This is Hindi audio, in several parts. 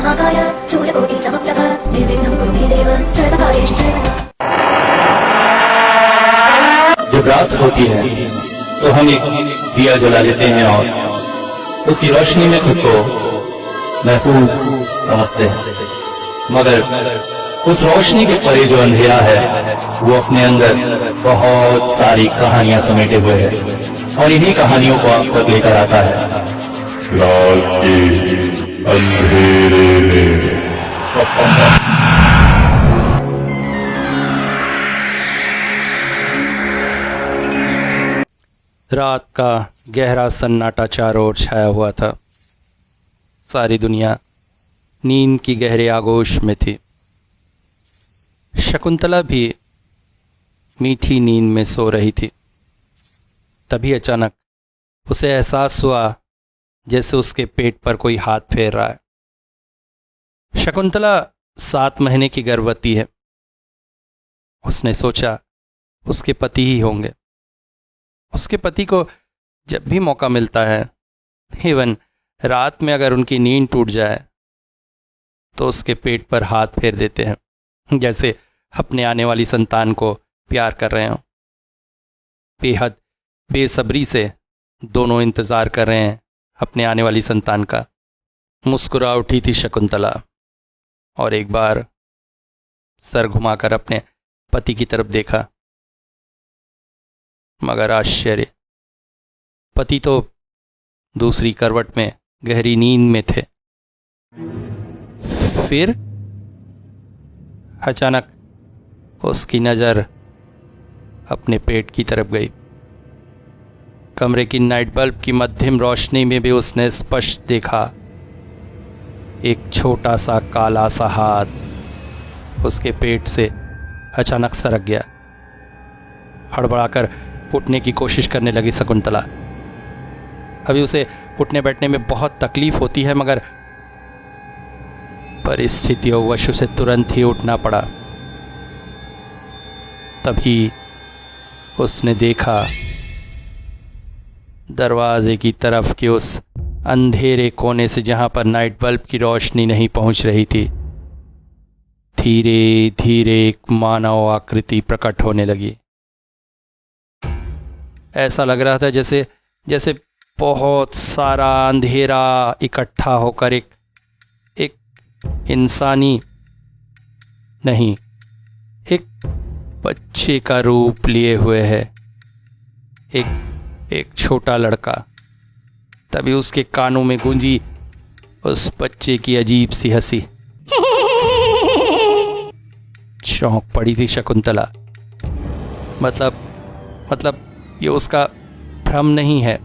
महाकाय सूर्यकोटिसमप्रभ निर्विघ्नं कुरु मे देव सर्वकार्येषु सर्वदा। जब रात होती है तो हम एक दिया जला लेते हैं और उसकी रोशनी में खुद को महफूज समझते हैं, मगर उस रोशनी के परे जो अंधेरा है वो अपने अंदर बहुत सारी कहानियां समेटे हुए है और इन्हीं कहानियों को आप तक लेकर आता है रात के अंधेरे में। रात का गहरा सन्नाटा चारों ओर छाया हुआ था। सारी दुनिया नींद की गहरे आगोश में थी। शकुंतला भी मीठी नींद में सो रही थी। तभी अचानक उसे एहसास हुआ जैसे उसके पेट पर कोई हाथ फेर रहा है। शकुंतला 7 महीने की गर्भवती है। उसने सोचा उसके पति ही होंगे। उसके पति को जब भी मौका मिलता है, इवन रात में अगर उनकी नींद टूट जाए तो उसके पेट पर हाथ फेर देते हैं, जैसे अपने आने वाली संतान को प्यार कर रहे हों। बेहद बेसब्री से दोनों इंतजार कर रहे हैं अपने आने वाली संतान का। मुस्कुरा उठी थी शकुंतला और एक बार सर घुमाकर अपने पति की तरफ देखा, मगर आश्चर्य, पति तो दूसरी करवट में गहरी नींद में थे। फिर अचानक उसकी नजर अपने पेट की तरफ गई। कमरे की नाइट बल्ब की मध्यम रोशनी में भी उसने स्पष्ट देखा एक छोटा सा काला सा हाथ उसके पेट से अचानक सरक गया। हड़बड़ाकर उठने की कोशिश करने लगी शकुंतला। अभी उसे उठने बैठने में बहुत तकलीफ होती है, मगर परिस्थितियों वश उसे तुरंत ही उठना पड़ा। तभी उसने देखा दरवाजे की तरफ के उस अंधेरे कोने से, जहां पर नाइट बल्ब की रोशनी नहीं पहुंच रही थी, धीरे धीरे एक मानव आकृति प्रकट होने लगी। ऐसा लग रहा था जैसे जैसे बहुत सारा अंधेरा इकट्ठा होकर एक इंसानी नहीं, एक बच्चे का रूप लिए हुए है। एक छोटा लड़का। तभी उसके कानों में गूंजी उस बच्चे की अजीब सी हंसी। चौंक पड़ी थी शकुंतला। मतलब ये उसका भ्रम नहीं है।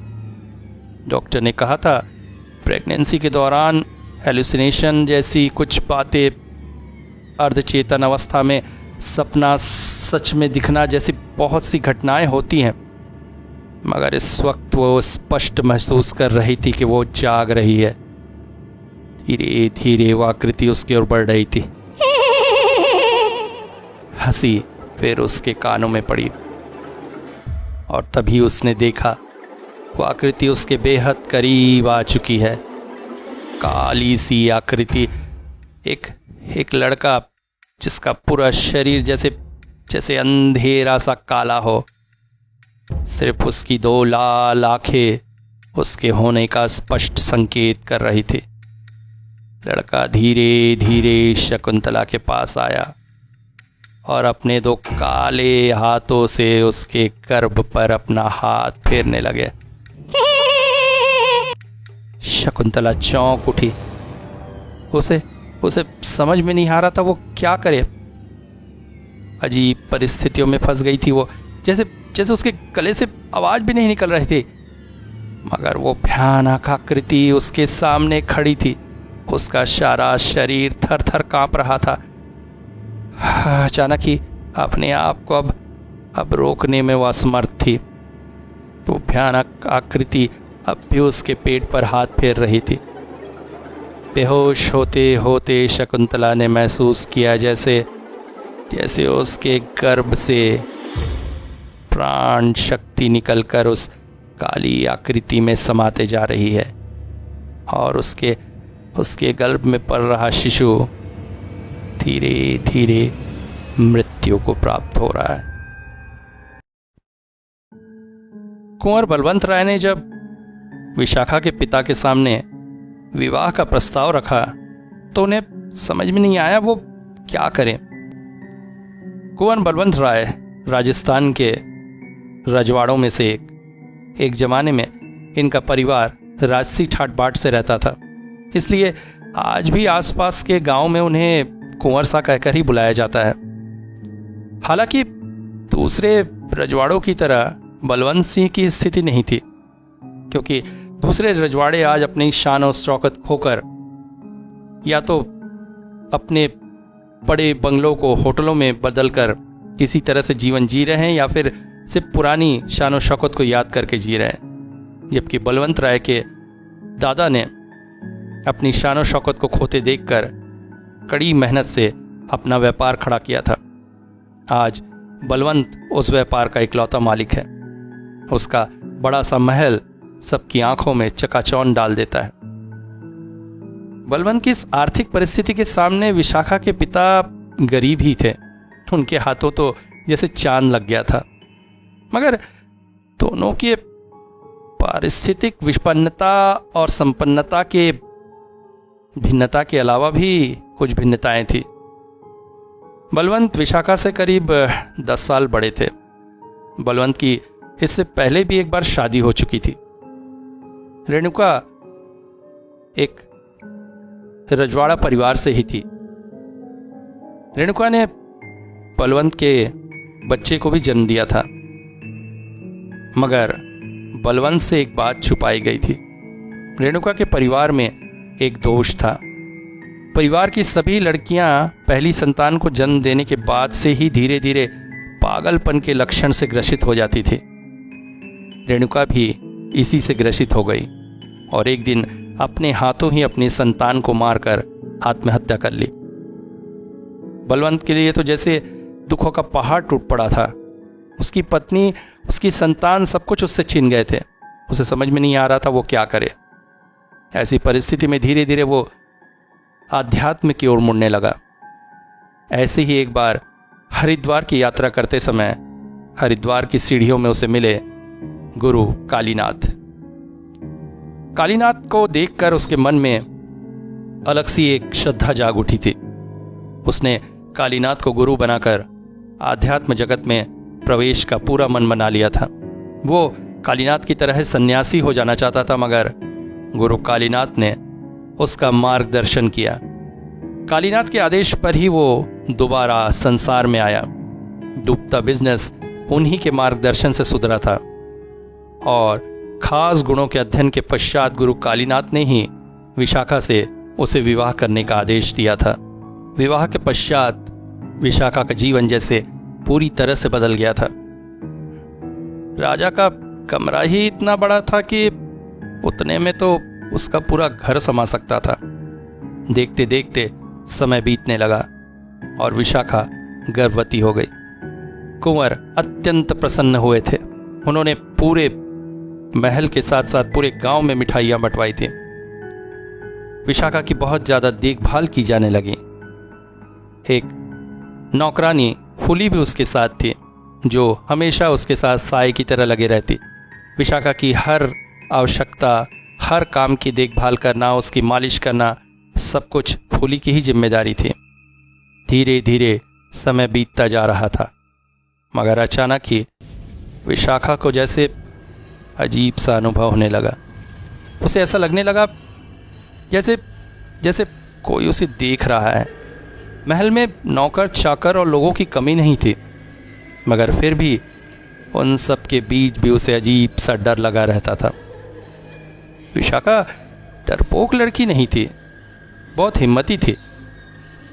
डॉक्टर ने कहा था प्रेगनेंसी के दौरान हेलुसिनेशन जैसी कुछ बातें, अर्धचेतन अवस्था में सपना सच में दिखना जैसी बहुत सी घटनाएं होती हैं, मगर इस वक्त वो स्पष्ट महसूस कर रही थी कि वो जाग रही है। धीरे धीरे वो आकृति उसकी ओर बढ़ रही थी। हंसी फिर उसके कानों में पड़ी और तभी उसने देखा वो आकृति उसके बेहद करीब आ चुकी है। काली सी आकृति, एक लड़का जिसका पूरा शरीर जैसे अंधेरा सा काला हो। सिर्फ उसकी 2 लाल आंखें उसके होने का स्पष्ट संकेत कर रही थी। लड़का धीरे धीरे शकुंतला के पास आया और अपने 2 काले हाथों से उसके गर्भ पर अपना हाथ फेरने लगे। शकुंतला चौंक उठी। उसे समझ में नहीं आ रहा था वो क्या करे। अजीब परिस्थितियों में फंस गई थी वो, जैसे उसके गले से आवाज भी नहीं निकल रही थी, मगर वो भयानक आकृति उसके सामने खड़ी थी। उसका सारा शरीर थर थर कांप रहा था। अचानक ही अपने आप को अब रोकने में वो असमर्थ थी। वो भयानक आकृति अब भी उसके पेट पर हाथ फेर रही थी। बेहोश होते होते शकुंतला ने महसूस किया जैसे उसके गर्भ से प्राण शक्ति निकलकर उस काली आकृति में समाते जा रही है और उसके उसके गर्भ में पल रहा शिशु धीरे धीरे मृत्यु को प्राप्त हो रहा है। कुंवर बलवंत राय ने जब विशाखा के पिता के सामने विवाह का प्रस्ताव रखा तो उन्हें समझ में नहीं आया वो क्या करें। कुंवर बलवंत राय राजस्थान के रजवाड़ों में से एक जमाने में इनका परिवार राजसी ठाट बाट से रहता था, इसलिए आज भी आसपास के गांव में उन्हें कुंवर सा कहकर ही बुलाया जाता है। हालांकि दूसरे रजवाड़ों की तरह बलवंत सिंह की स्थिति नहीं थी, क्योंकि दूसरे रजवाड़े आज अपनी शान और शौकत खोकर या तो अपने बड़े बंगलों को होटलों में बदलकर किसी तरह से जीवन जी रहे हैं या फिर सिर्फ पुरानी शान और शौकत को याद करके जी रहे हैं, जबकि बलवंत राय के दादा ने अपनी शान और शौकत को खोते देखकर कड़ी मेहनत से अपना व्यापार खड़ा किया था। आज बलवंत उस व्यापार का इकलौता मालिक है। उसका बड़ा सा महल सबकी आंखों में चकाचौंध डाल देता है। बलवंत की इस आर्थिक परिस्थिति के सामने विशाखा के पिता गरीब ही थे। उनके हाथों तो जैसे चांद लग गया था, मगर दोनों के पारिस्थितिक विपन्नता और संपन्नता के भिन्नता के अलावा भी कुछ भिन्नताएं थी। बलवंत विशाखा से करीब 10 साल बड़े थे। बलवंत की इससे पहले भी एक बार शादी हो चुकी थी। रेणुका एक रजवाड़ा परिवार से ही थी। रेणुका ने बलवंत के बच्चे को भी जन्म दिया था, मगर बलवंत से एक बात छुपाई गई थी। रेणुका के परिवार में एक दोष था। परिवार की सभी लड़कियां पहली संतान को जन्म देने के बाद से ही धीरे धीरे पागलपन के लक्षण से ग्रसित हो जाती थी। रेणुका भी इसी से ग्रसित हो गई और एक दिन अपने हाथों ही अपनी संतान को मारकर आत्महत्या कर ली। बलवंत के लिए तो जैसे दुखों का पहाड़ टूट पड़ा था। उसकी पत्नी, उसकी संतान, सब कुछ उससे छिन गए थे। उसे समझ में नहीं आ रहा था वो क्या करे। ऐसी परिस्थिति में धीरे धीरे वो आध्यात्म की ओर मुड़ने लगा। ऐसे ही एक बार हरिद्वार की यात्रा करते समय हरिद्वार की सीढ़ियों में उसे मिले गुरु कालीनाथ। कालीनाथ को देखकर उसके मन में अलग सी एक श्रद्धा जाग उठी थी। उसने कालीनाथ को गुरु बनाकर आध्यात्म जगत में प्रवेश का पूरा मन बना लिया था। वो कालीनाथ की तरह सन्यासी हो जाना चाहता था, मगर गुरु कालीनाथ ने उसका मार्गदर्शन किया। कालीनाथ के आदेश पर ही वो दोबारा संसार में आया। डूबता बिजनेस उन्हीं के मार्गदर्शन से सुधरा था और खास गुणों के अध्ययन के पश्चात गुरु कालीनाथ ने ही विशाखा से उसे विवाह करने का आदेश दिया था। विवाह के पश्चात विशाखा का जीवन जैसे पूरी तरह से बदल गया था। राजा का कमरा ही इतना बड़ा था कि उतने में तो उसका पूरा घर समा सकता था। देखते देखते समय बीतने लगा और विशाखा गर्भवती हो गई। कुंवर अत्यंत प्रसन्न हुए थे। उन्होंने पूरे महल के साथ साथ पूरे गांव में मिठाइयां बंटवाई थी। विशाखा की बहुत ज्यादा देखभाल की जाने लगी। एक नौकरानी फूली भी उसके साथ थी, जो हमेशा उसके साथ साए की तरह लगे रहती। विशाखा की हर आवश्यकता, हर काम की देखभाल करना, उसकी मालिश करना, सब कुछ फूली की ही जिम्मेदारी थी। धीरे धीरे समय बीतता जा रहा था, मगर अचानक ही विशाखा को जैसे अजीब सा अनुभव होने लगा। उसे ऐसा लगने लगा जैसे जैसे कोई उसे देख रहा है। महल में नौकर चाकर और लोगों की कमी नहीं थी, मगर फिर भी उन सब के बीच भी उसे अजीब सा डर लगा रहता था। विशाखा डरपोक लड़की नहीं थी, बहुत हिम्मती थी।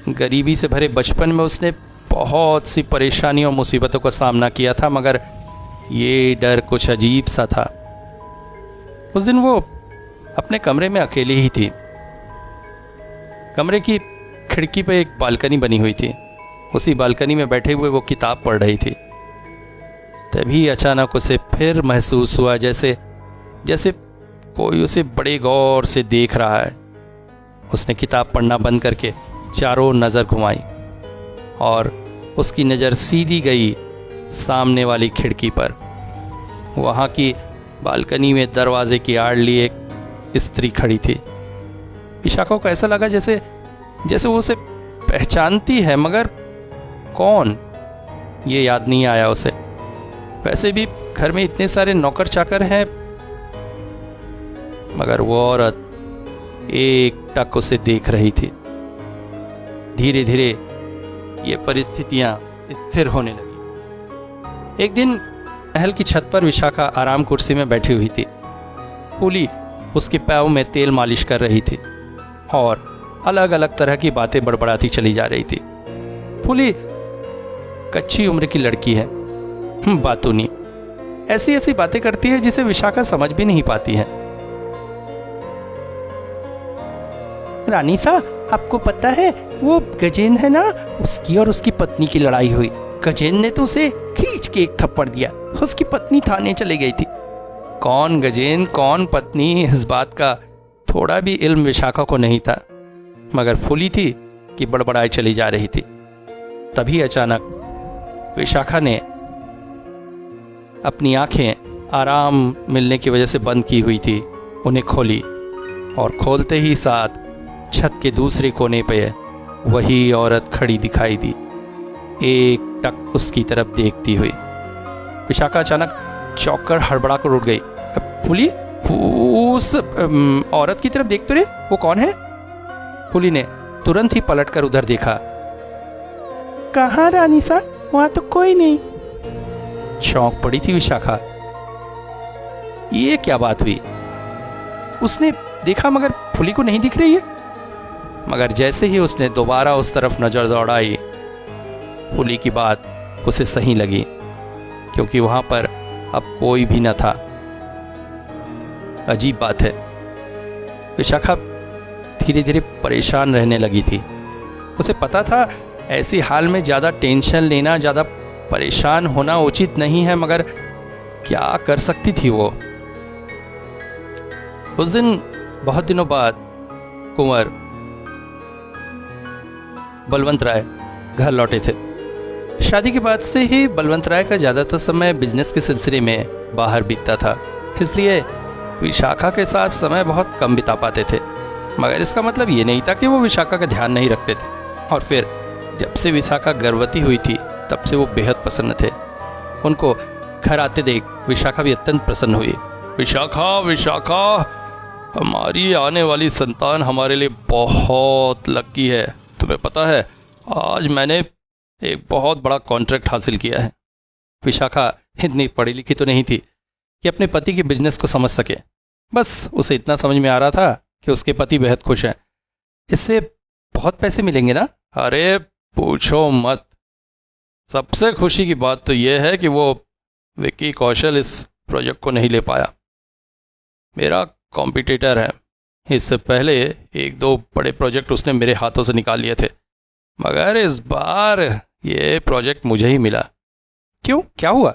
गरीबी से भरे बचपन में उसने बहुत सी परेशानियों और मुसीबतों का सामना किया था, मगर ये डर कुछ अजीब सा था। उस दिन वो अपने कमरे में अकेली ही थी। कमरे की खिड़की पे एक बालकनी बनी हुई थी। उसी बालकनी में बैठे हुए वो किताब पढ़ रही थी। तभी अचानक उसे फिर महसूस हुआ जैसे जैसे कोई उसे बड़े गौर से देख रहा है। उसने किताब पढ़ना बंद करके चारों नज़र घुमाई और उसकी नज़र सीधी गई सामने वाली खिड़की पर। वहाँ की बालकनी में दरवाजे की आड़ ली एक स्त्री खड़ी थी। विशाखा को ऐसा लगा जैसे वो उसे पहचानती है, मगर कौन, ये याद नहीं आया उसे। वैसे भी घर में इतने सारे नौकर चाकर हैं, मगर वो औरत एक टक उसे देख रही थी। धीरे धीरे ये परिस्थितियां स्थिर होने लगी। एक दिन महल की छत पर विशाखा आराम कुर्सी में बैठी हुई थी। फूली उसके पैरों में तेल मालिश कर रही थी और अलग अलग तरह की बातें बड़बड़ाती चली जा रही थी। फूली कच्ची उम्र की लड़की है, बातूनी, ऐसी ऐसी बातें करती है जिसे विशाखा समझ भी नहीं पाती है। रानी सा, आपको पता है वो गजेंद्र है ना, उसकी और उसकी पत्नी की लड़ाई हुई। गजेंद्र ने तो उसे खींच के एक थप्पड़ दिया, उसकी पत्नी थाने चली गई थी। कौन गजेंद्र, कौन पत्नी, इस बात का थोड़ा भी इल्म विशाखा को नहीं था, मगर फूली थी कि बड़बड़ाई चली जा रही थी। तभी अचानक विशाखा ने अपनी आंखें आराम मिलने की वजह से बंद की हुई थी, उन्हें खोली और खोलते ही साथ छत के दूसरे कोने पे वही औरत खड़ी दिखाई दी, एक टक उसकी तरफ देखती हुई। विशाखा अचानक चौंक कर हड़बड़ा कर उठ गई। फूली, उस औरत की तरफ देख तो रे, वो कौन है? फूली ने तुरंत ही पलटकर उधर देखा। कहाँ रानी सा, वहां तो कोई नहीं। चौंक पड़ी थी विशाखा, ये क्या बात हुई? उसने देखा मगर फूली को नहीं दिख रही है। मगर जैसे ही उसने दोबारा उस तरफ नजर दौड़ाई, फूली की बात उसे सही लगी, क्योंकि वहां पर अब कोई भी न था। अजीब बात है, विशाखा धीरे धीरे परेशान रहने लगी थी। उसे पता था ऐसी हाल में ज्यादा टेंशन लेना, ज्यादा परेशान होना उचित नहीं है, मगर क्या कर सकती थी वो। उस दिन बहुत दिनों बाद कुंवर बलवंत राय घर लौटे थे। शादी के बाद से ही बलवंत राय का ज्यादातर समय बिजनेस के सिलसिले में बाहर बीतता था, इसलिए विशाखा के साथ समय बहुत कम बिता पाते थे। मगर इसका मतलब ये नहीं था कि वो विशाखा का ध्यान नहीं रखते थे। और फिर जब से विशाखा गर्भवती हुई थी, तब से वो बेहद प्रसन्न थे। उनको घर आते देख विशाखा भी अत्यंत प्रसन्न हुई। विशाखा, विशाखा, हमारी आने वाली संतान हमारे लिए बहुत लकी है। तुम्हें पता है, आज मैंने एक बहुत बड़ा कॉन्ट्रैक्ट हासिल किया है। विशाखा इतनी पढ़ी लिखी तो नहीं थी कि अपने पति के बिजनेस को समझ सके। बस उसे इतना समझ में आ रहा था कि उसके पति बेहद खुश हैं। इससे बहुत पैसे मिलेंगे ना? अरे पूछो मत, सबसे खुशी की बात तो यह है कि वो विक्की कौशल इस प्रोजेक्ट को नहीं ले पाया। मेरा कॉम्पिटिटर है। इससे पहले एक दो बड़े प्रोजेक्ट उसने मेरे हाथों से निकाल लिए थे, मगर इस बार ये प्रोजेक्ट मुझे ही मिला। क्यों, क्या हुआ?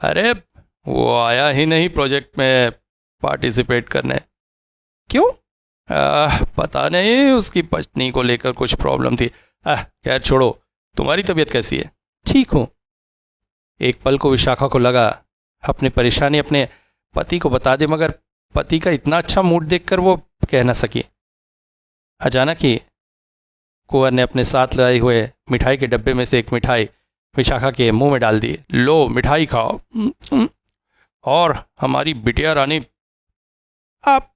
अरे वो आया ही नहीं प्रोजेक्ट में पार्टिसिपेट करने। क्यों? पता नहीं, उसकी पत्नी को लेकर कुछ प्रॉब्लम थी। खैर छोड़ो, तुम्हारी तबीयत कैसी है? ठीक हूं। एक पल को विशाखा को लगा अपनी परेशानी अपने पति को बता दे, मगर पति का इतना अच्छा मूड देखकर वो कह न सकी। अचानक ही कुंवर ने अपने साथ लाए हुए मिठाई के डब्बे में से एक मिठाई विशाखा के मुंह में डाल दी। लो मिठाई खाओ। और हमारी बिटिया रानी, आप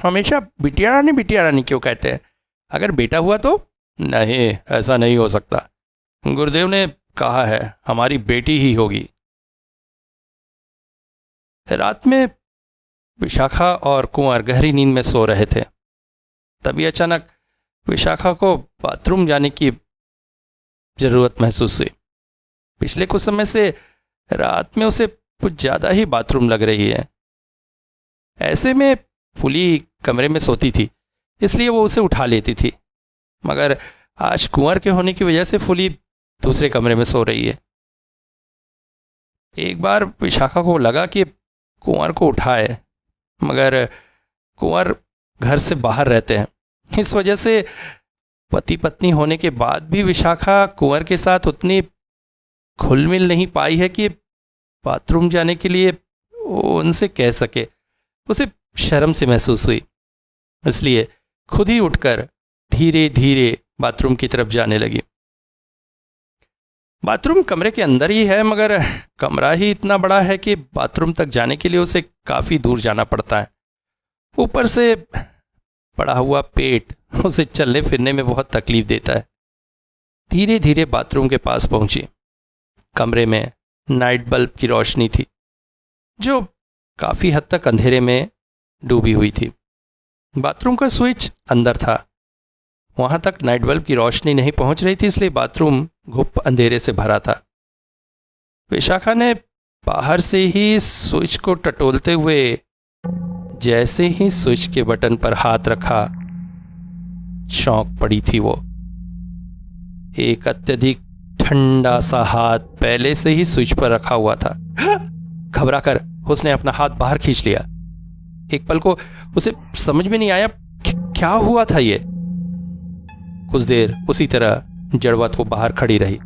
हमेशा बिटिया रानी क्यों कहते हैं? अगर बेटा हुआ तो? नहीं, ऐसा नहीं हो सकता। गुरुदेव ने कहा है हमारी बेटी ही होगी। रात में विशाखा और कुंवर गहरी नींद में सो रहे थे। तभी अचानक विशाखा को बाथरूम जाने की जरूरत महसूस हुई। पिछले कुछ समय से रात में उसे कुछ ज्यादा ही बाथरूम लग रही है। ऐसे में फूली कमरे में सोती थी, इसलिए वो उसे उठा लेती थी, मगर आज कुंवर के होने की वजह से फूली दूसरे कमरे में सो रही है। एक बार विशाखा को लगा कि कुंवर को उठाए, मगर कुंवर घर से बाहर रहते हैं। इस वजह से पति पत्नी होने के बाद भी विशाखा कुंवर के साथ उतनी घुल मिल नहीं पाई है कि बाथरूम जाने के लिए उनसे कह सके। उसे शर्म से महसूस हुई, इसलिए खुद ही उठकर धीरे धीरे बाथरूम की तरफ जाने लगी। बाथरूम कमरे के अंदर ही है, मगर कमरा ही इतना बड़ा है कि बाथरूम तक जाने के लिए उसे काफी दूर जाना पड़ता है। ऊपर से पड़ा हुआ पेट उसे चलने फिरने में बहुत तकलीफ देता है। धीरे धीरे बाथरूम के पास पहुंची। कमरे में नाइट बल्ब की रोशनी थी, जो काफी हद तक अंधेरे में डूबी हुई थी। बाथरूम का स्विच अंदर था, वहां तक नाइट बल्ब की रोशनी नहीं पहुंच रही थी, इसलिए बाथरूम घुप अंधेरे से भरा था। विशाखा ने बाहर से ही स्विच को टटोलते हुए जैसे ही स्विच के बटन पर हाथ रखा, चौंक पड़ी थी वो। एक अत्यधिक ठंडा सा हाथ पहले से ही स्विच पर रखा हुआ था। घबराकर उसने अपना हाथ बाहर खींच लिया। एक पल को उसे समझ में नहीं आया क्या हुआ था ये। कुछ देर उसी तरह जड़वत वो बाहर खड़ी रही।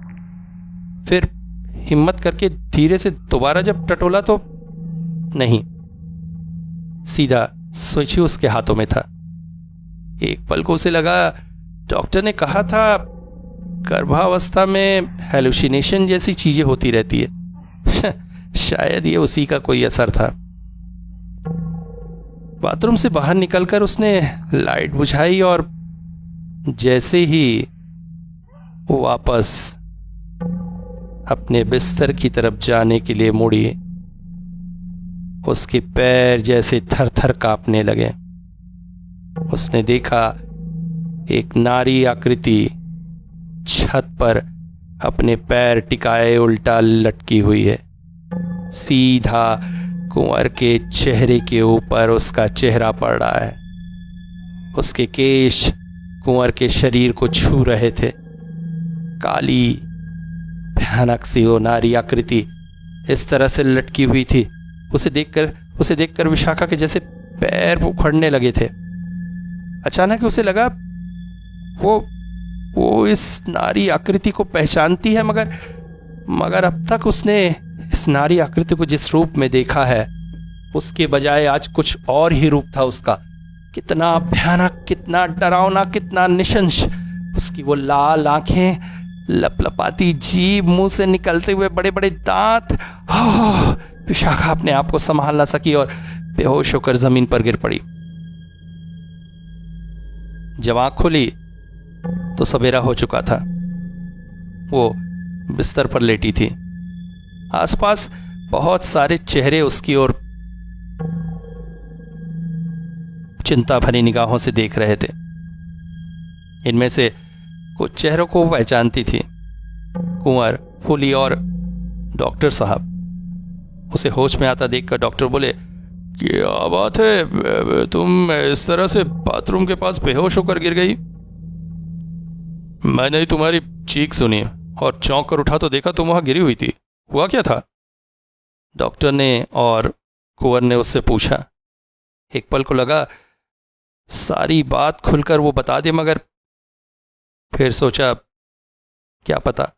फिर हिम्मत करके धीरे से दोबारा जब टटोला तो नहीं, सीधा स्विच ही उसके हाथों में था। एक पल को उसे लगा डॉक्टर ने कहा था गर्भावस्था में हेलुसिनेशन जैसी चीजें होती रहती है। शायद ये उसी का कोई असर था। बाथरूम से बाहर निकलकर उसने लाइट बुझाई और जैसे ही वो वापस अपने बिस्तर की तरफ जाने के लिए मुड़ी, उसके पैर जैसे थर थर कांपने लगे। उसने देखा एक नारी आकृति छत पर अपने पैर टिकाए उल्टा लटकी हुई है। सीधा कुंवर के चेहरे के ऊपर उसका चेहरा पड़ रहा है। उसके केश कुंवर के शरीर को छू रहे थे। काली भयानक सी वो नारी आकृति इस तरह से लटकी हुई थी। उसे देखकर विशाखा के जैसे पैर उखड़ने लगे थे। अचानक उसे लगा वो इस नारी आकृति को पहचानती है, मगर अब तक उसने इस नारी आकृति को जिस रूप में देखा है उसके बजाय आज कुछ और ही रूप था उसका। कितना भयानक, कितना डरावना, कितना निशंस। उसकी वो लाल आंखें, लपलपाती जीभ, मुंह से निकलते हुए बड़े बड़े दांत। विशाखा अपने आप को संभाल ना सकी और बेहोश होकर जमीन पर गिर पड़ी। जब आंख खुली तो सवेरा हो चुका था। वो बिस्तर पर लेटी थी। आसपास बहुत सारे चेहरे उसकी ओर चिंता भरी निगाहों से देख रहे थे। इनमें से कुछ चेहरों को पहचानती थी, कुंवर, फूली और डॉक्टर साहब। उसे होश में आता देखकर डॉक्टर बोले, क्या बात है, तुम इस तरह से बाथरूम के पास बेहोश होकर गिर गई? मैंने तुम्हारी चीख सुनी और चौंक कर उठा तो देखा तुम वहां गिरी हुई थी। हुआ क्या था? डॉक्टर ने और कुंवर ने उससे पूछा। एक पल को लगा सारी बात खुलकर वो बता दे, मगर फिर सोचा क्या पता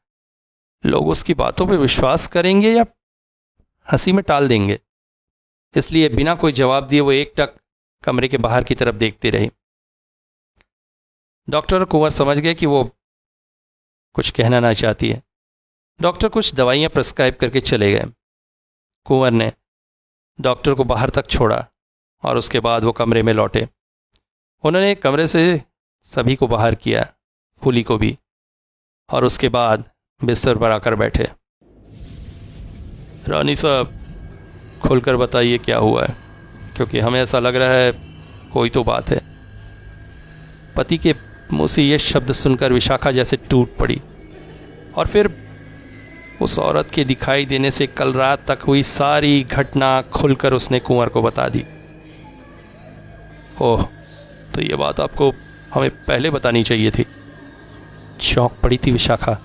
लोग उसकी बातों पे विश्वास करेंगे या हंसी में टाल देंगे। इसलिए बिना कोई जवाब दिए वो एकटक कमरे के बाहर की तरफ देखती रही। डॉक्टर और कुंवर समझ गए कि वो कुछ कहना ना चाहती है। डॉक्टर कुछ दवाइयां प्रिस्क्राइब करके चले गए। कुंवर ने डॉक्टर को बाहर तक छोड़ा और उसके बाद वो कमरे में लौटे। उन्होंने कमरे से सभी को बाहर किया, फूली को भी, और उसके बाद बिस्तर पर आकर बैठे। रानी साहब, खुलकर बताइए क्या हुआ है, क्योंकि हमें ऐसा लग रहा है कोई तो बात है। पति के मुंह से ये शब्द सुनकर विशाखा जैसे टूट पड़ी और फिर उस औरत के दिखाई देने से कल रात तक हुई सारी घटना खुलकर उसने कुंवर को बता दी। ओह, तो ये बात आपको हमें पहले बतानी चाहिए थी। चौंक पड़ी थी विशाखा।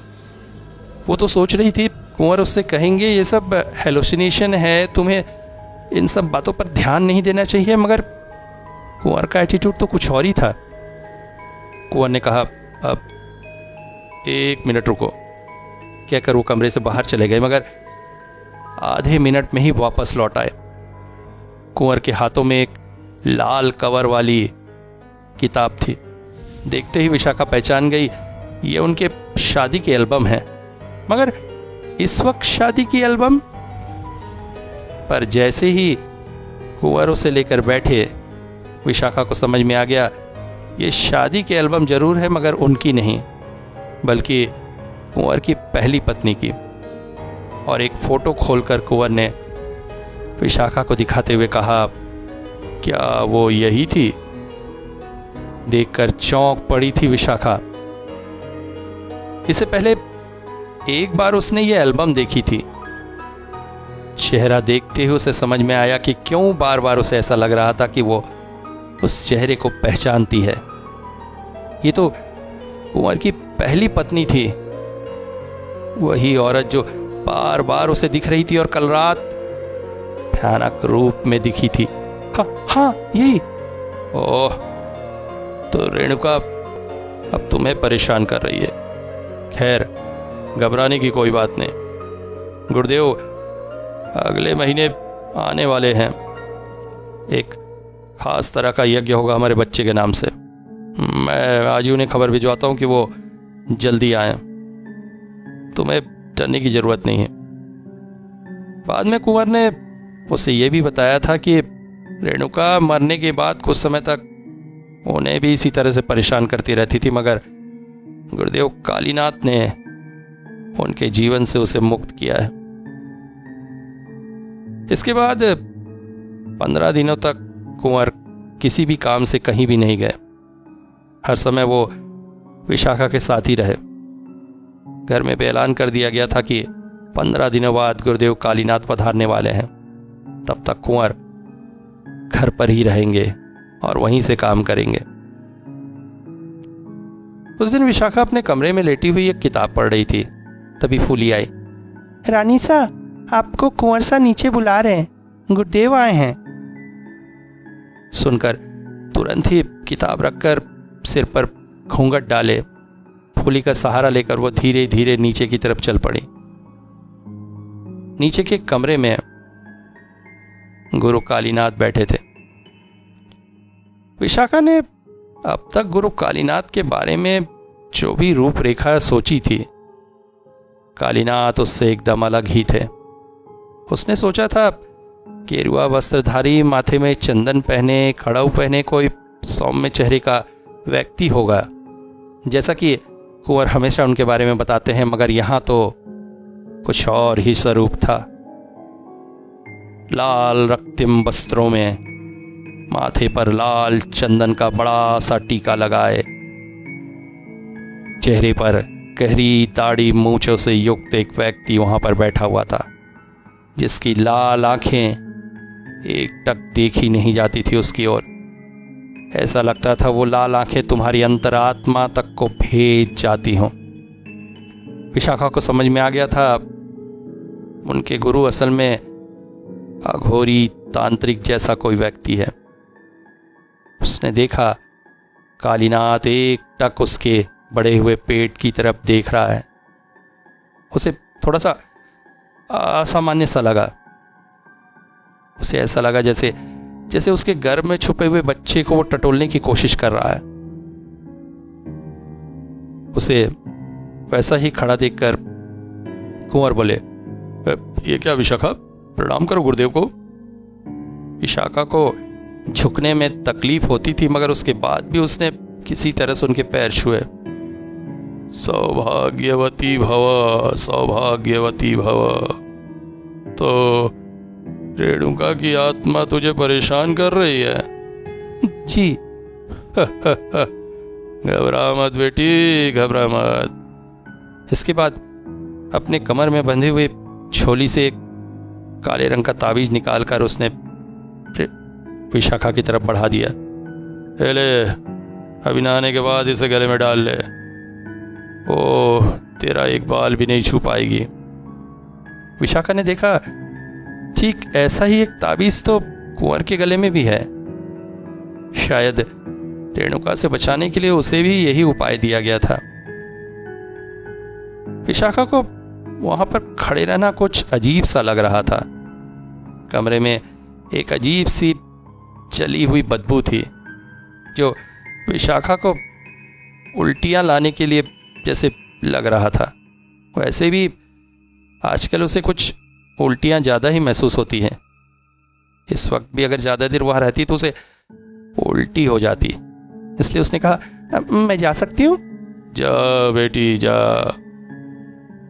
वो तो सोच रही थी कुंवर उससे कहेंगे ये सब हेलुसिनेशन है, तुम्हें इन सब बातों पर ध्यान नहीं देना चाहिए, कुंवर का एटीट्यूड तो कुछ और ही था। कुंवर ने कहा, अब 1 मिनट रुको, कहकर वो कमरे से बाहर चले गए, मगर आधे मिनट में ही वापस लौट आए। कुंवर के हाथों में एक लाल कवर वाली किताब थी। देखते ही विशाखा पहचान गई, ये उनके शादी के एल्बम है। मगर इस वक्त शादी की एल्बम? पर जैसे ही कुंवर उसे लेकर बैठे, विशाखा को समझ में आ गया, ये शादी के एल्बम जरूर है मगर उनकी नहीं, बल्कि कुंवर की पहली पत्नी की। और एक फोटो खोलकर कुंवर ने विशाखा को दिखाते हुए कहा, क्या वो यही थी? देखकर चौंक पड़ी थी विशाखा। इससे पहले एक बार उसने ये एल्बम देखी थी। चेहरा देखते ही उसे समझ में आया कि क्यों बार बार उसे ऐसा लग रहा था कि वो उस चेहरे को पहचानती है। ये तो कुंवर की पहली पत्नी थी, वही औरत जो बार बार उसे दिख रही थी और कल रात भयानक रूप में दिखी थी। हाँ यही। ओह, तो रेणुका अब तुम्हें परेशान कर रही है। खैर, घबराने की कोई बात नहीं। गुरुदेव अगले महीने आने वाले हैं। एक खास तरह का यज्ञ होगा हमारे बच्चे के नाम से। मैं आज ही उन्हें खबर भिजवाता हूं कि वो जल्दी आए। तुम्हें डरने की जरूरत नहीं है। बाद में कुंवर ने उसे यह भी बताया था कि रेणुका मरने के बाद कुछ समय तक उन्हें भी इसी तरह से परेशान करती रहती थी, मगर गुरुदेव कालीनाथ ने उनके जीवन से उसे मुक्त किया है। इसके बाद 15 दिनों तक कुंवर किसी भी काम से कहीं भी नहीं गए। हर समय वो विशाखा के साथ ही रहे। घर में भी ऐलान कर दिया गया था कि 15 दिनों बाद गुरुदेव कालीनाथ पधारने वाले हैं। तब तक कुंवर घर पर ही रहेंगे और वहीं से काम करेंगे। उस दिन विशाखा अपने कमरे में लेटी हुई एक किताब पढ़ रही थी। तभी फूली आई। रानी सा, आपको कुंवर सा नीचे बुला रहे हैं, गुरुदेव आए हैं। सुनकर तुरंत ही किताब रखकर सिर पर घूंघट डाले फूली का सहारा लेकर वो धीरे धीरे नीचे की तरफ चल पड़ी। नीचे के कमरे में गुरु कालीनाथ बैठे थे। विशाखा ने अब तक गुरु कालीनाथ के बारे में जो भी रूपरेखा सोची थी, कालीनाथ उससे एकदम अलग ही थे। उसने सोचा था गेरुआ वस्त्रधारी, माथे में चंदन पहने, खड़ाऊ पहने कोई सौम्य चेहरे का व्यक्ति होगा, जैसा कि कुंवर हमेशा उनके बारे में बताते हैं, मगर यहां तो कुछ और ही स्वरूप था। लाल रक्तिम वस्त्रों में, माथे पर लाल चंदन का बड़ा सा टीका लगाए, चेहरे पर गहरी दाढ़ी मूंछों से युक्त एक व्यक्ति वहां पर बैठा हुआ था, जिसकी लाल आंखें एक टक देखी नहीं जाती थी उसकी ओर। ऐसा लगता था वो लाल आंखें तुम्हारी अंतरात्मा तक को भेद जाती हों। विशाखा को समझ में आ गया था उनके गुरु असल में अघोरी तांत्रिक जैसा कोई व्यक्ति है। उसने देखा कालीनाथ एक टक उसके बड़े हुए पेट की तरफ देख रहा है। उसे थोड़ा सा असामान्य सा लगा। उसे ऐसा लगा जैसे उसके गर्भ में छुपे हुए बच्चे को वो टटोलने की कोशिश कर रहा है। उसे वैसा ही खड़ा देखकर कुंवर बोले, ये क्या विशाखा, प्रणाम करो गुरुदेव को। विशाखा को झुकने में तकलीफ होती थी, मगर उसके बाद भी उसने किसी तरह से उनके पैर छुए। सौभाग्यवती भव, सौभाग्यवती भव। तो रेणुका की आत्मा तुझे परेशान कर रही है? जी। घबरा मत बेटी, घबरा मत। इसके बाद अपने कमर में बंधे हुए झोली से एक काले रंग का ताबीज निकालकर उसने विशाखा की तरफ बढ़ा दिया। ले, अभी नहाने के बाद इसे गले में डाल ले। ओह, तेरा एक बाल भी नहीं छू पाएगी। विशाखा ने देखा ठीक ऐसा ही एक ताबीज तो कुंवर के गले में भी है। शायद रेणुका से बचाने के लिए उसे भी यही उपाय दिया गया था। विशाखा को वहां पर खड़े रहना कुछ अजीब सा लग रहा था। कमरे में एक अजीब सी जली हुई बदबू थी जो विशाखा को उल्टियां लाने के लिए जैसे लग रहा था। वैसे भी आजकल उसे कुछ उल्टियां ज़्यादा ही महसूस होती हैं। इस वक्त भी अगर ज़्यादा देर वहाँ रहती तो उसे उल्टी हो जाती। इसलिए उसने कहा, मैं जा सकती हूँ? जा बेटी जा।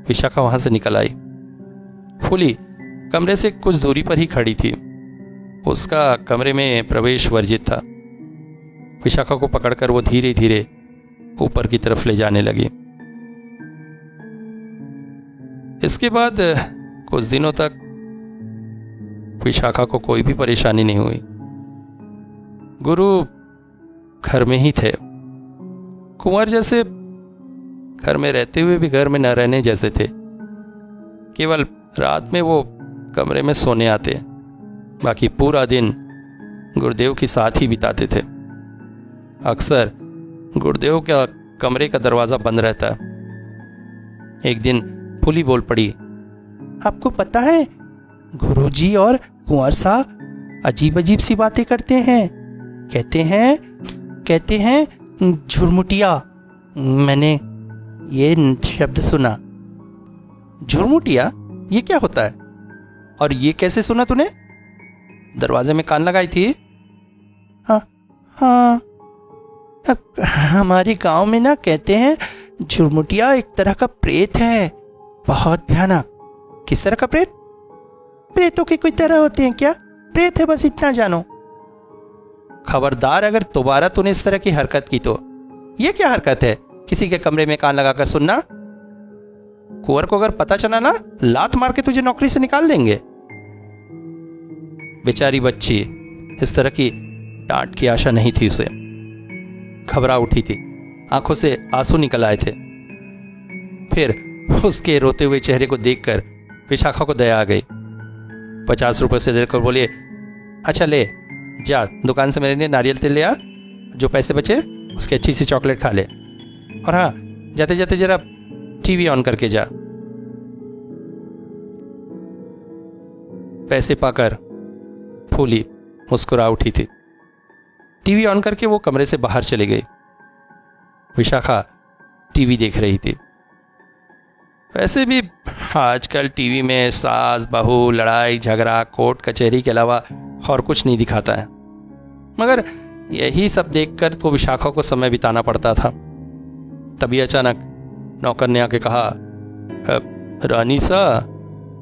विशाखा वहां से निकल आई। फूली कमरे से कुछ दूरी पर ही खड़ी थी। उसका कमरे में प्रवेश वर्जित था। विशाखा को पकड़कर वो धीरे धीरे ऊपर की तरफ ले जाने लगी। इसके बाद कुछ दिनों तक विशाखा को कोई भी परेशानी नहीं हुई। गुरु घर में ही थे। कुंवर जैसे घर में रहते हुए भी घर में न रहने जैसे थे। केवल रात में वो कमरे में सोने आते, बाकी पूरा दिन गुरुदेव के साथ ही बिताते थे। अक्सर गुरुदेव का कमरे का दरवाजा बंद रहता। एक दिन फूली बोल पड़ी, आपको पता है गुरुजी और कुंवर साहब अजीब अजीब सी बातें करते हैं। कहते हैं झुरमुटिया। मैंने ये शब्द सुना। झुरमुटिया? ये क्या होता है? और ये कैसे सुना तूने? दरवाजे में कान लगाई थी? हाँ, हमारे गांव में ना कहते हैं झुरमुटिया एक तरह का प्रेत है, बहुत भयानक। किस तरह का प्रेत? प्रेतों के कोई तरह होते हैं क्या? प्रेत है, बस इतना जानो। खबरदार अगर दोबारा तूने इस तरह की हरकत की तो। ये क्या हरकत है, किसी के कमरे में कान लगाकर सुनना? कुंवर को अगर पता चला ना, लात मार के तुझे नौकरी से निकाल देंगे। बेचारी बच्ची, इस तरह की डांट की आशा नहीं थी उसे। घबरा उठी थी, आंखों से आंसू निकल आए थे। फिर उसके रोते हुए चेहरे को देखकर विशाखा को दया आ गई। 50 रुपए से देकर बोली, अच्छा ले जा, दुकान से मेरे लिए नारियल तेल ले आ, जो पैसे बचे उसकी अच्छी सी चॉकलेट खा ले, और हाँ, जाते जाते जरा टीवी ऑन करके जा। पैसे पाकर फूली मुस्कुरा उठी थी। टीवी ऑन करके वो कमरे से बाहर चली गई। विशाखा टीवी देख रही थी। वैसे भी आजकल टीवी में सास बहू, लड़ाई झगड़ा, कोर्ट कचहरी के अलावा और कुछ नहीं दिखाता है, मगर यही सब देखकर तो विशाखा को समय बिताना पड़ता था। तभी अचानक नौकर ने आके कहा, रानी सा,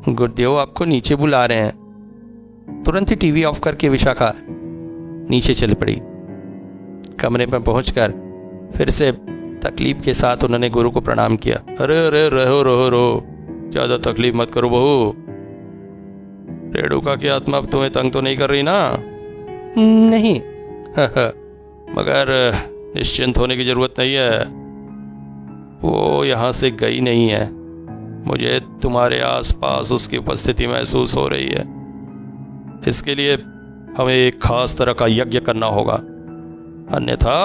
गुरुदेव आपको नीचे बुला रहे हैं। तुरंत ही टीवी ऑफ करके विशाखा नीचे चल पड़ी। कमरे पर पहुंचकर फिर से तकलीफ के साथ उन्होंने गुरु को प्रणाम किया। अरे अरे, रहो, ज्यादा तकलीफ मत करो बहू। रेणुका की आत्मा अब तुम्हें तंग तो नहीं कर रही ना? नहीं। मगर निश्चिंत होने की जरूरत नहीं है, वो यहां से गई नहीं है। मुझे तुम्हारे आसपास उसकी उपस्थिति महसूस हो रही है। इसके लिए हमें एक खास तरह का यज्ञ करना होगा, अन्यथा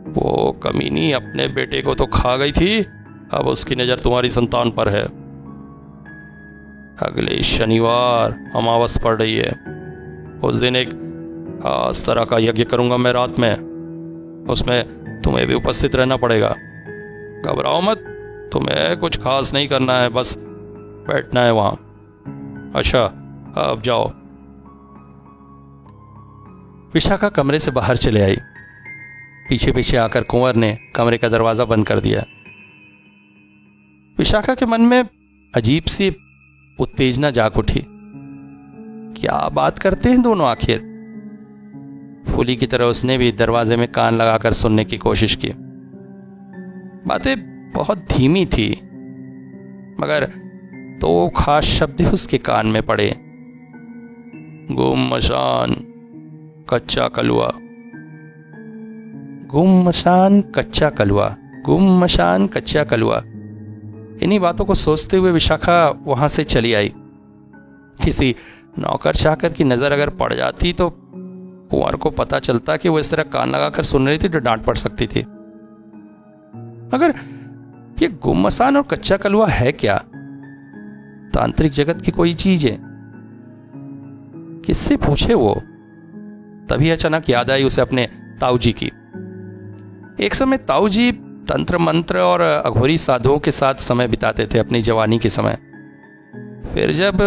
वो कमीनी अपने बेटे को तो खा गई थी, अब उसकी नजर तुम्हारी संतान पर है। अगले शनिवार अमावस पड़ रही है, उस दिन एक खास तरह का यज्ञ करूंगा मैं रात में। उसमें तुम्हें भी उपस्थित रहना पड़ेगा। घबराओ मत, तुम्हें कुछ खास नहीं करना है, बस बैठना है वहां। अच्छा, अब जाओ। विशाखा कमरे से बाहर चले आई। पीछे पीछे आकर कुंवर ने कमरे का दरवाजा बंद कर दिया। विशाखा के मन में अजीब सी उत्तेजना जाग उठी। क्या बात करते हैं दोनों आखिर? फूली की तरह उसने भी दरवाजे में कान लगाकर सुनने की कोशिश की। बातें बहुत धीमी थी, मगर दो खास शब्द उसके कान में पड़े। गुमशान कच्चा कलुआ। गुमशान कच्चा कलुआ, गुमशान कच्चा कलुआ। इन्हीं बातों को सोचते हुए विशाखा वहां से चली आई। किसी नौकर चाकर की नजर अगर पड़ जाती तो कुंवर को पता चलता कि वो इस तरह कान लगाकर सुन रही थी तो डांट पड़ सकती थी। मगर ये गुमसान और कच्चा कलवा है क्या? तांत्रिक जगत की कोई चीज है? किससे पूछे वो? तभी अचानक याद आई उसे अपने ताऊजी की। एक समय ताऊजी तंत्र मंत्र और अघोरी साधुओं के साथ समय बिताते थे अपनी जवानी के समय। फिर जब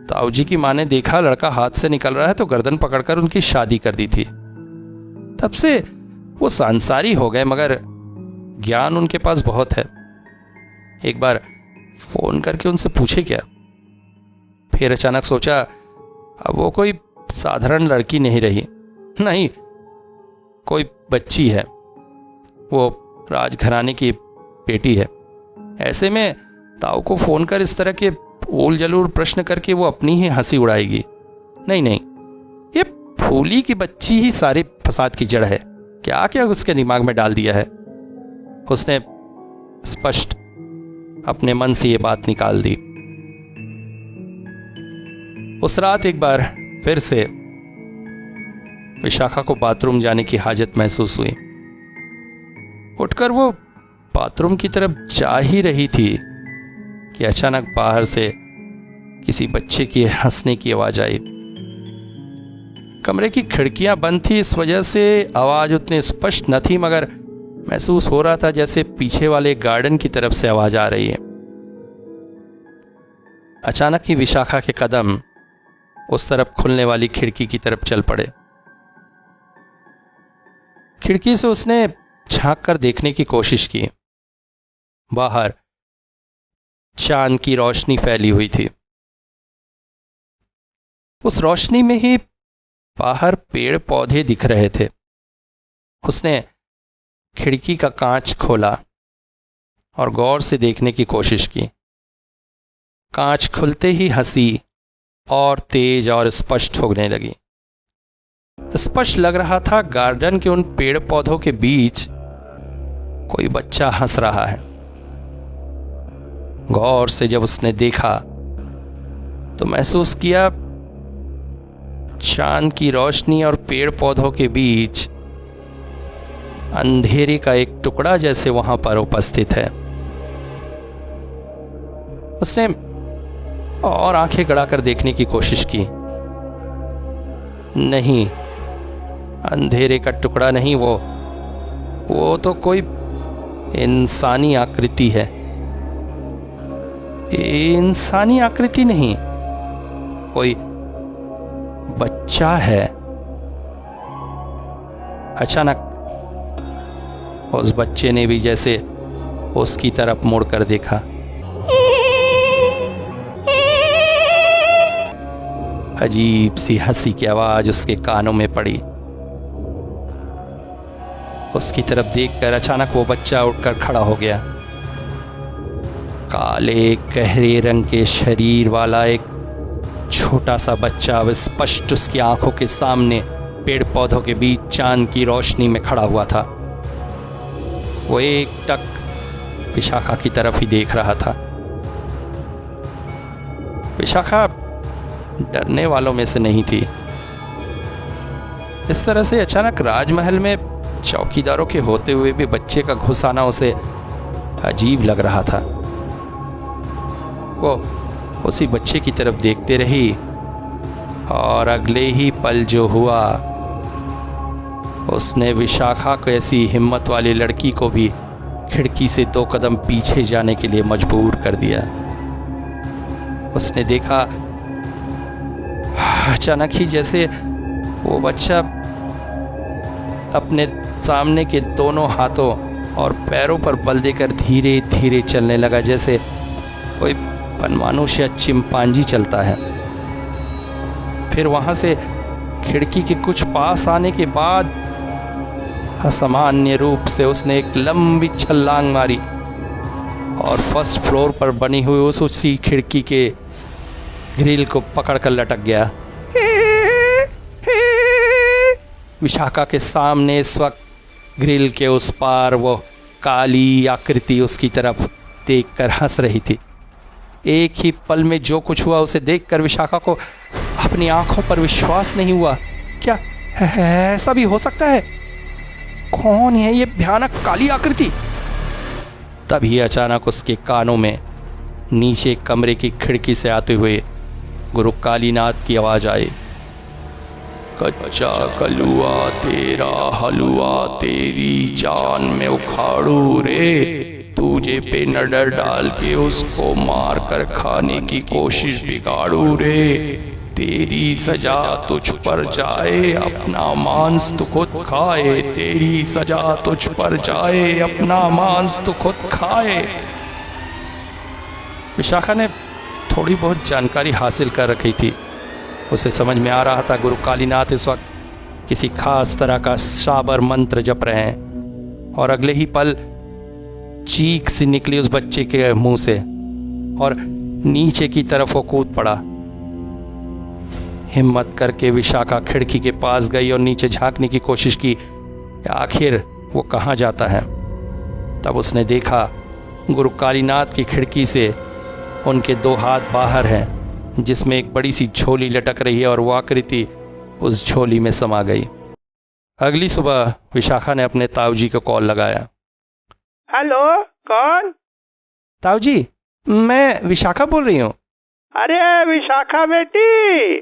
ताऊजी की मां ने देखा लड़का हाथ से निकल रहा है तो गर्दन पकड़कर उनकी शादी कर दी थी। तब से वो सांसारी हो गए, मगर ज्ञान उनके पास बहुत है। एक बार फोन करके उनसे पूछे क्या। फिर अचानक सोचा अब वो कोई साधारण लड़की नहीं रही, नहीं कोई बच्ची है, वो राजघराने की बेटी है। ऐसे में ताऊ को फोन कर इस तरह के उल जलूल प्रश्न करके वो अपनी ही हंसी उड़ाएगी। नहीं नहीं, ये फूली की बच्ची ही सारी फसाद की जड़ है। क्या क्या उसके दिमाग में डाल दिया है। उसने स्पष्ट अपने मन से ये बात निकाल दी। उस रात एक बार फिर से विशाखा को बाथरूम जाने की हाजत महसूस हुई। उठकर वो बाथरूम की तरफ जा ही रही थी कि अचानक बाहर से किसी बच्चे के हंसने की आवाज आई। कमरे की खिड़कियां बंद थी, इस वजह से आवाज उतनी स्पष्ट न थी, मगर महसूस हो रहा था जैसे पीछे वाले गार्डन की तरफ से आवाज आ रही है। अचानक ही विशाखा के कदम उस तरफ खुलने वाली खिड़की की तरफ चल पड़े। खिड़की से उसने झांक कर देखने की कोशिश की। बाहर चांद की रोशनी फैली हुई थी। उस रोशनी में ही बाहर पेड़ पौधे दिख रहे थे। उसने खिड़की का कांच खोला और गौर से देखने की कोशिश की। कांच खुलते ही हंसी और तेज और स्पष्ट होने लगी। स्पष्ट लग रहा था गार्डन के उन पेड़ पौधों के बीच कोई बच्चा हंस रहा है। गौर से जब उसने देखा तो महसूस किया चांद की रोशनी और पेड़ पौधों के बीच अंधेरे का एक टुकड़ा जैसे वहां पर उपस्थित है। उसने और आंखें गड़ाकर देखने की कोशिश की। नहीं, अंधेरे का टुकड़ा नहीं, वो तो कोई इंसानी आकृति है। इंसानी आकृति नहीं, कोई बच्चा है। अचानक उस बच्चे ने भी जैसे उसकी तरफ मुड़कर देखा। अजीब सी हंसी की आवाज उसके कानों में पड़ी। उसकी तरफ देखकर अचानक वो बच्चा उठकर खड़ा हो गया। काले गहरे रंग के शरीर वाला एक छोटा सा बच्चा स्पष्ट उसकी आंखों के सामने पेड़ पौधों के बीच चांद की रोशनी में खड़ा हुआ था। वो एक टक विशाखा की तरफ ही देख रहा था। विशाखा डरने वालों में से नहीं थी। इस तरह से अचानक राजमहल में चौकीदारों के होते हुए भी बच्चे का घुस आना उसे अजीब लग रहा था। वो उसी बच्चे की तरफ देखते रही और अगले ही पल जो हुआ, उसने विशाखा को ऐसी हिम्मत वाली लड़की को भी खिड़की से 2 कदम पीछे जाने के लिए मजबूर कर दिया। उसने देखा अचानक ही जैसे वो बच्चा अपने सामने के दोनों हाथों और पैरों पर बल देकर धीरे धीरे चलने लगा, जैसे कोई वनमानुष या चिंपांजी चलता है। फिर वहां से खिड़की के कुछ पास आने के बाद असामान्य रूप से उसने एक लंबी छलांग मारी और फर्स्ट फ्लोर पर बनी हुई उसी खिड़की के ग्रिल को पकड़कर लटक गया। विशाखा के सामने इस वक्त ग्रिल के उस पार वो काली आकृति उसकी तरफ देखकर हंस रही थी। एक ही पल में जो कुछ हुआ उसे देखकर विशाखा को अपनी आंखों पर विश्वास नहीं हुआ। क्या ऐसा भी हो सकता है? कौन है ये भयानक काली आकृति? तभी अचानक उसके कानों में नीचे कमरे की खिड़की से आते हुए गुरु कालीनाथ की आवाज आई। कच्चा कलुआ तेरा हलुआ तेरी जान में उखाड़ू रे, तुझे पे नडर डाल के उसको मार कर खाने की कोशिश बिगाड़ू रे, तेरी सजा तुझ पर जाए अपना मांस तू खुद खाए, तेरी सजा तुझ पर जाए अपना मांस तू खुद खाए। विशाखा ने थोड़ी बहुत जानकारी हासिल कर रखी थी। उसे समझ में आ रहा था गुरु कालीनाथ इस वक्त किसी खास तरह का साबर मंत्र जप रहे हैं, और अगले ही पल चीख सी निकली उस बच्चे के मुंह से और नीचे की तरफ वो कूद पड़ा। हिम्मत करके विशाखा खिड़की के पास गई और नीचे झांकने की कोशिश की, आखिर वो कहाँ जाता है। तब उसने देखा गुरु कालीनाथ की खिड़की से उनके 2 हाथ बाहर हैं, जिसमें एक बड़ी सी झोली लटक रही है और वो आकृति उस झोली में समा गई। अगली सुबह विशाखा ने अपने ताऊजी को कॉल लगाया। हेलो, कौन? ताऊजी, मैं विशाखा बोल रही हूँ। अरे विशाखा बेटी,